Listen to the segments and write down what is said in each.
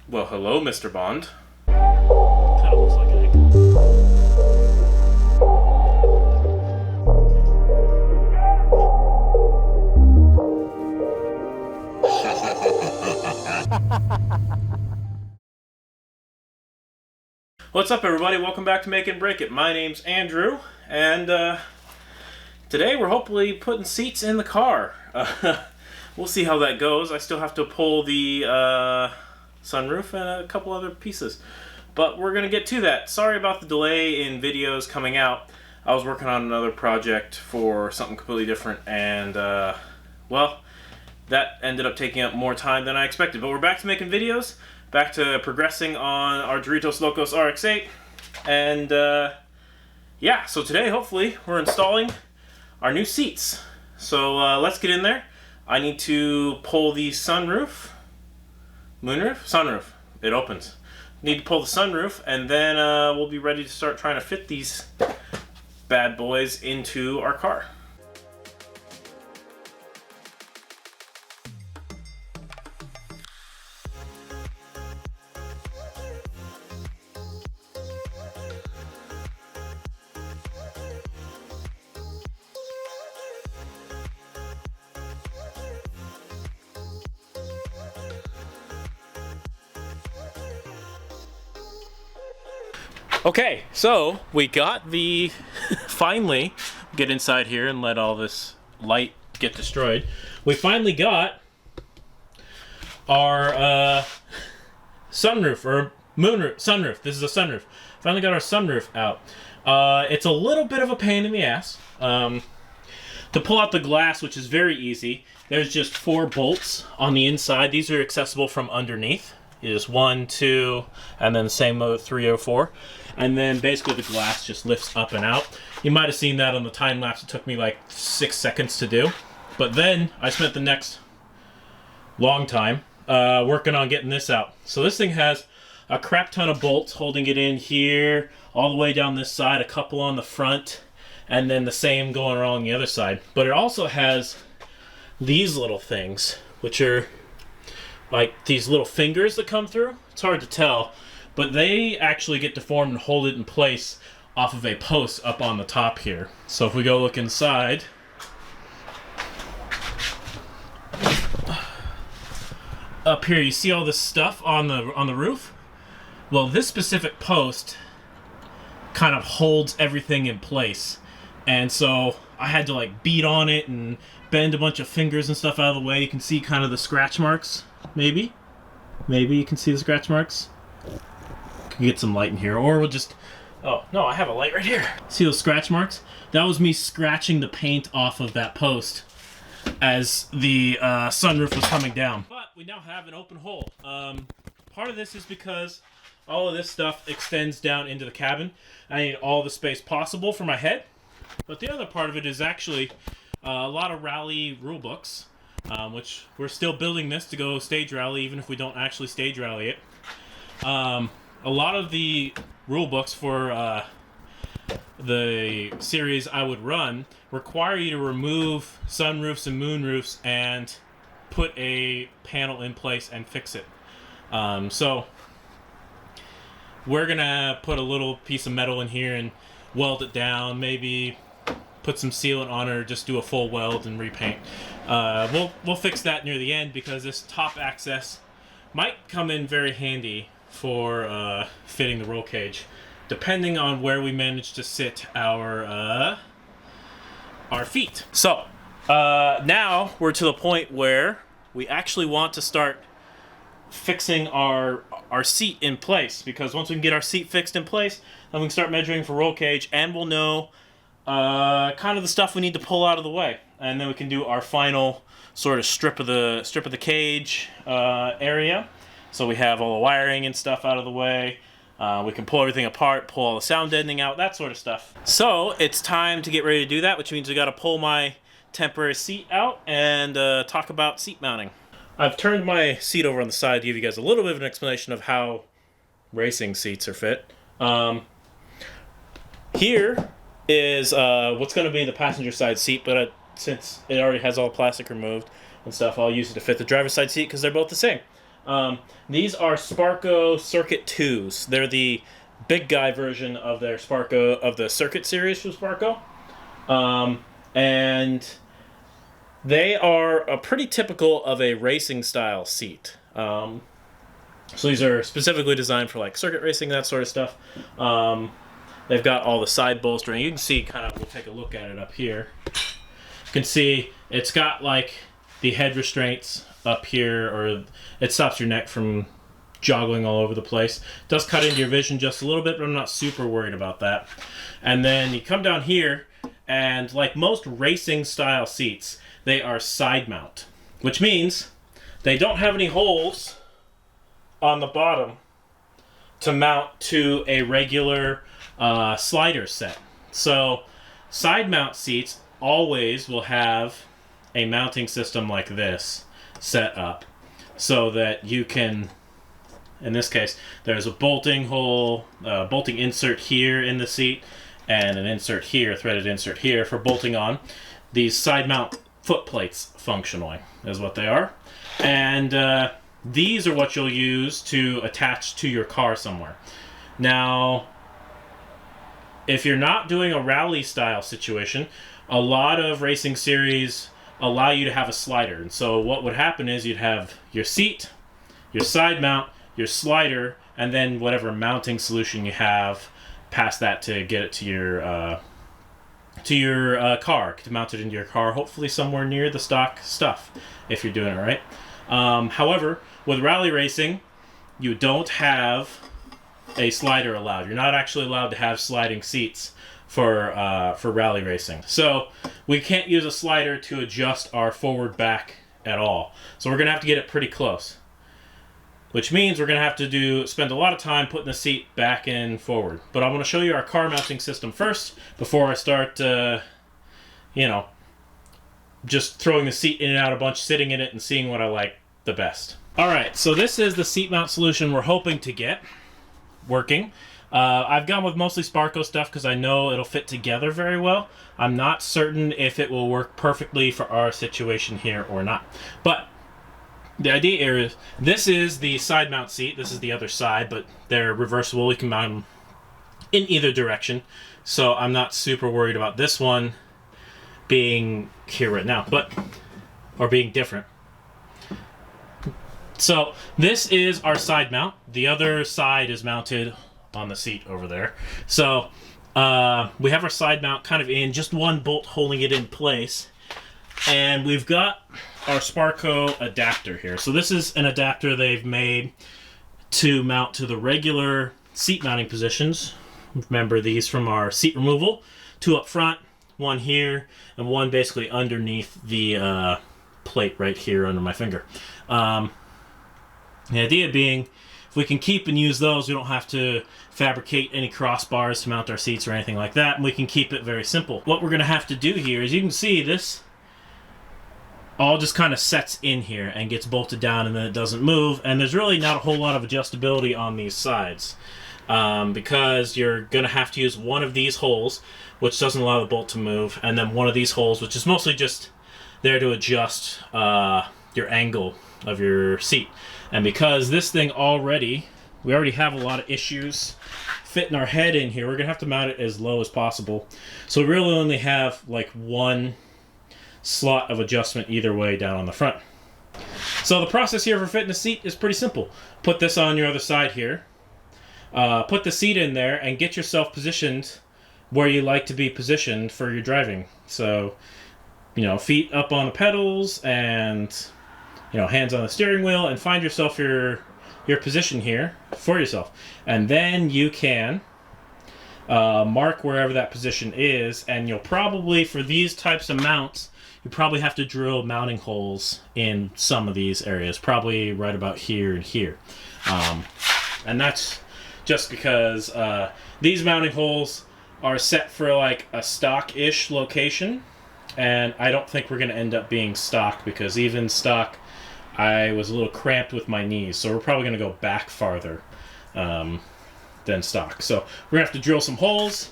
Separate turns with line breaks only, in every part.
Well, hello, Mr. Bond.
Kind of looks like an
What's up, everybody? Welcome back to Make It and Break It. My name's Andrew, and today we're hopefully putting seats in the car. We'll see how that goes. I still have to pull the sunroof and a couple other pieces, but we're gonna get to that. Sorry about the delay in videos coming out. I was working on another project for something completely different, and well, that ended up taking up more time than I expected. But we're back to making videos, back to progressing on our Doritos Locos RX-8, and yeah, so today hopefully we're installing our new seats. So let's get in there. I need to pull the sunroof. Sunroof. It opens. Need to pull the sunroof, and then we'll be ready to start trying to fit these bad boys into our car. Okay, so we got the finally get inside here and let all this light get destroyed. We finally got our sunroof or sunroof. This is a sunroof. Finally got our sunroof out. It's a little bit of a pain in the ass to pull out the glass, which is very easy. There's just 4 bolts on the inside. These are accessible from underneath. It is 1, 2, and then the same mode 3 or 4. And then basically the glass just lifts up and out. You might have seen that on the time lapse. It took me like 6 seconds to do. But then I spent the next long time working on getting this out. So this thing has a crap ton of bolts holding it in here, all the way down this side, a couple on the front, and then the same going around the other side. But it also has these little things, which are like these little fingers that come through. It's hard to tell, but they actually get deformed and hold it in place off of a post up on the top here. So if we go look inside, up here you see all this stuff on the roof. Well, this specific post kind of holds everything in place, and so I had to like beat on it and bend a bunch of fingers and stuff out of the way. You can see kind of the scratch marks. Maybe you can see the scratch marks. Can get some light in here, or we'll just... Oh, no, I have a light right here. See those scratch marks? That was me scratching the paint off of that post as the sunroof was coming down. But we now have an open hole. Part of this is because all of this stuff extends down into the cabin. I need all the space possible for my head. But the other part of it is actually a lot of rally rule books. Which we're still building this to go stage rally, even if we don't actually stage rally it. A lot of the rule books for the series I would run require you to remove sunroofs and moonroofs and put a panel in place and fix it. So we're gonna put a little piece of metal in here and weld it down, maybe put some sealant on it, or just do a full weld and repaint. We'll fix that near the end, because this top access might come in very handy for fitting the roll cage, depending on where we manage to sit our feet. So now we're to the point where we actually want to start fixing our seat in place, because once we can get our seat fixed in place, then we can start measuring for roll cage, and we'll know kind of the stuff we need to pull out of the way, and then we can do our final sort of strip of the cage area. So we have all the wiring and stuff out of the way. We can pull everything apart, pull all the sound deadening out, that sort of stuff. So it's time to get ready to do that, which means we got to pull my temporary seat out and talk about seat mounting. I've turned my seat over on the side to give you guys a little bit of an explanation of how racing seats are fit. Here is what's going to be in the passenger side seat, but since it already has all the plastic removed and stuff, I'll use it to fit the driver's side seat because they're both the same. These are Sparco Circuit IIs. They're the big guy version of their Sparco, of the Circuit series from Sparco. And they are pretty typical of a racing style seat. So these are specifically designed for like circuit racing, that sort of stuff. They've got all the side bolstering. You can see kind of, we'll take a look at it up here. You can see it's got like the head restraints up here, or it stops your neck from joggling all over the place. It does cut into your vision just a little bit, but I'm not super worried about that. And then you come down here, and like most racing style seats, they are side mount, which means they don't have any holes on the bottom to mount to a regular slider set. So side mount seats always will have a mounting system like this set up so that you can, in this case, there's a bolting hole, bolting insert here in the seat, and an insert here, threaded insert here for bolting on. These side mount foot plates, functionally, is what they are. And these are what you'll use to attach to your car somewhere. Now, if you're not doing a rally style situation, a lot of racing series allow you to have a slider. And so what would happen is you'd have your seat, your side mount, your slider, and then whatever mounting solution you have past that to get it to your car, to mount it into your car, hopefully somewhere near the stock stuff, if you're doing it right. However, with rally racing, you don't have a slider allowed. You're not actually allowed to have sliding seats for rally racing. So we can't use a slider to adjust our forward back at all. So we're going to have to get it pretty close, which means we're going to have to spend a lot of time putting the seat back in forward. But I want to show you our car mounting system first before I start, just throwing the seat in and out a bunch, sitting in it, and seeing what I like the best. All right, so this is the seat mount solution we're hoping to get working. I've gone with mostly Sparco stuff because I know it'll fit together very well. I'm not certain if it will work perfectly for our situation here or not. But the idea is, this is the side mount seat. This is the other side, but they're reversible. We can mount them in either direction. So I'm not super worried about this one being here right now, or being different. So this is our side mount. The other side is mounted on the seat over there. So we have our side mount kind of in, just one bolt holding it in place. And we've got our Sparco adapter here. So this is an adapter they've made to mount to the regular seat mounting positions. Remember these from our seat removal. Two up front, one here, and one basically underneath the plate right here under my finger. The idea being, if we can keep and use those, we don't have to fabricate any crossbars to mount our seats or anything like that, and we can keep it very simple. What we're going to have to do here is, you can see this all just kind of sets in here and gets bolted down, and then it doesn't move, and there's really not a whole lot of adjustability on these sides, because you're going to have to use one of these holes, which doesn't allow the bolt to move, and then one of these holes, which is mostly just there to adjust your angle of your seat. And because this thing we already have a lot of issues fitting our head in here, we're going to have to mount it as low as possible. So we really only have like one slot of adjustment either way down on the front. So the process here for fitting a seat is pretty simple. Put this on your other side here. Put the seat in there and get yourself positioned where you like to be positioned for your driving. So, feet up on the pedals and hands on the steering wheel, and find yourself your position here for yourself. And then you can mark wherever that position is, and you'll probably, for these types of mounts, you probably have to drill mounting holes in some of these areas, probably right about here and here. And that's just because these mounting holes are set for like a stock-ish location, and I don't think we're going to end up being stock, because even stock, I was a little cramped with my knees, so we're probably going to go back farther than stock. So we're going to have to drill some holes,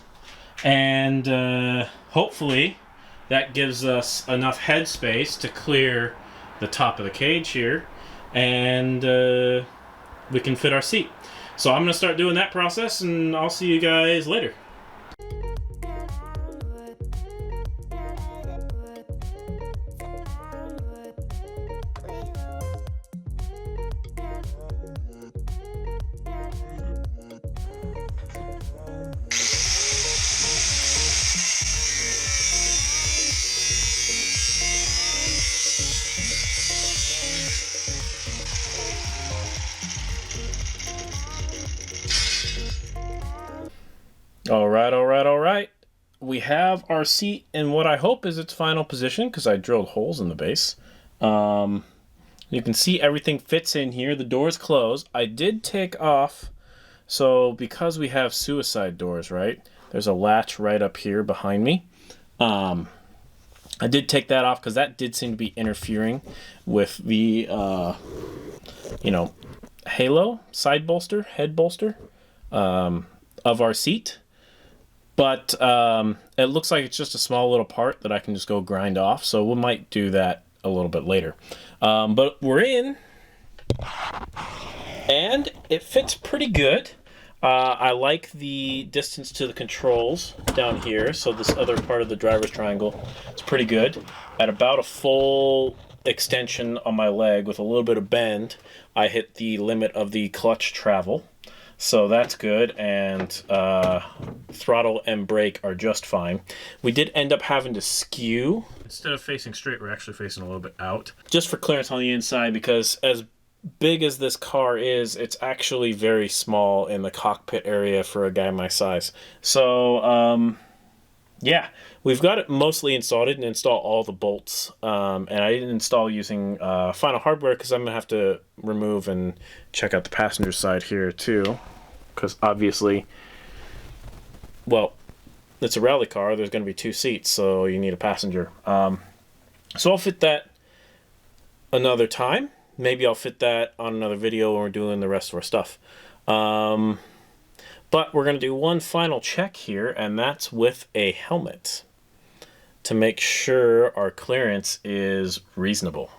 and hopefully that gives us enough headspace to clear the top of the cage here, and we can fit our seat. So I'm gonna start doing that process, and I'll see you guys later. All right. We have our seat in what I hope is its final position, because I drilled holes in the base. You can see everything fits in here. The doors close. I did take off, so because we have suicide doors, right? There's a latch right up here behind me. I did take that off because that did seem to be interfering with the, halo, side bolster, head bolster of our seat. But it looks like it's just a small little part that I can just go grind off, so we might do that a little bit later. But we're in, and it fits pretty good. I like the distance to the controls down here, so this other part of the driver's triangle is pretty good. At about a full extension on my leg with a little bit of bend, I hit the limit of the clutch travel. So that's good, and throttle and brake are just fine. We did end up having to skew. Instead of facing straight, we're actually facing a little bit out. Just for clearance on the inside, because as big as this car is, it's actually very small in the cockpit area for a guy my size. So, yeah, we've got it mostly installed. I didn't install all the bolts, and I didn't install using final hardware because I'm going to have to remove and check out the passenger side here too, because obviously, well, it's a rally car. There's going to be 2 seats, so you need a passenger. So I'll fit that another time. Maybe I'll fit that on another video when we're doing the rest of our stuff. But we're going to do one final check here, and that's with a helmet to make sure our clearance is reasonable.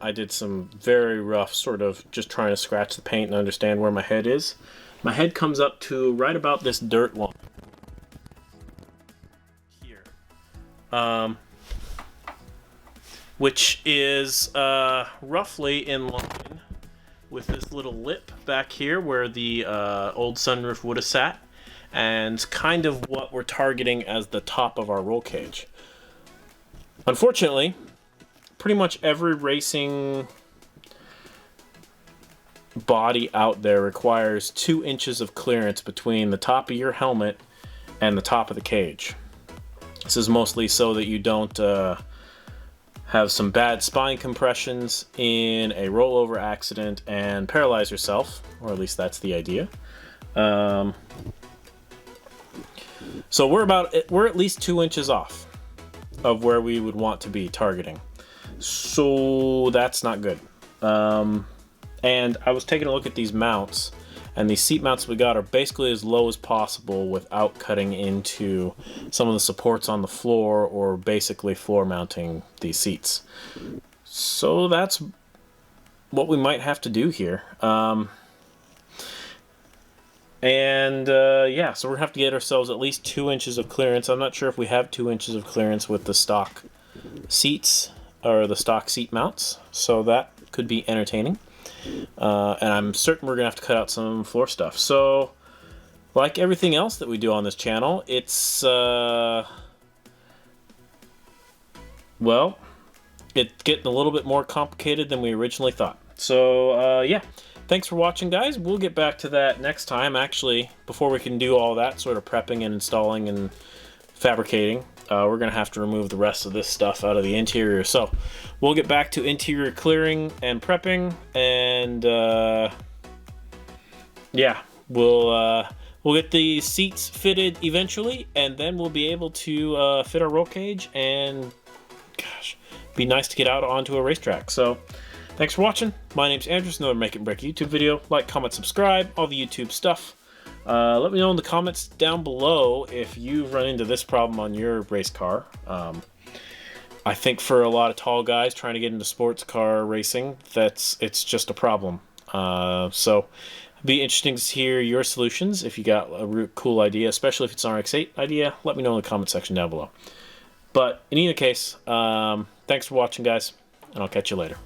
I did some very rough sort of just trying to scratch the paint and understand where my head is. My head comes up to right about this dirt line here, which is roughly in line with this little lip back here where the old sunroof would have sat, and kind of what we're targeting as the top of our roll cage. Unfortunately, pretty much every racing body out there requires 2 inches of clearance between the top of your helmet and the top of the cage. This is mostly so that you don't have some bad spine compressions in a rollover accident and paralyze yourself, or at least that's the idea. So we're at least 2 inches off of where we would want to be targeting. So that's not good. And I was taking a look at these mounts, and these seat mounts we got are basically as low as possible without cutting into some of the supports on the floor or basically floor mounting these seats. So that's what we might have to do here. Yeah, so we're gonna have to get ourselves at least 2 inches of clearance. I'm not sure if we have 2 inches of clearance with the stock seats or the stock seat mounts, so that could be entertaining. And I'm certain we're gonna have to cut out some floor stuff. So, like everything else that we do on this channel, it's well, it's getting a little bit more complicated than we originally thought. So yeah, thanks for watching, guys. We'll get back to that next time. Actually, before we can do all that sort of prepping and installing and fabricating, we're gonna have to remove the rest of this stuff out of the interior. So we'll get back to interior clearing and prepping, and yeah, we'll get the seats fitted eventually, and then we'll be able to fit our roll cage and, gosh, be nice to get out onto a racetrack. So thanks for watching. My name's Andrew. Another Make It and Break It YouTube video. Like, comment, subscribe, all the YouTube stuff. Let me know in the comments down below if you run into this problem on your race car. I think for a lot of tall guys trying to get into sports car racing, it's just a problem. So it'd be interesting to hear your solutions. If you got a cool idea, especially if it's an RX-8 idea, let me know in the comment section down below. But in either case, thanks for watching, guys, and I'll catch you later.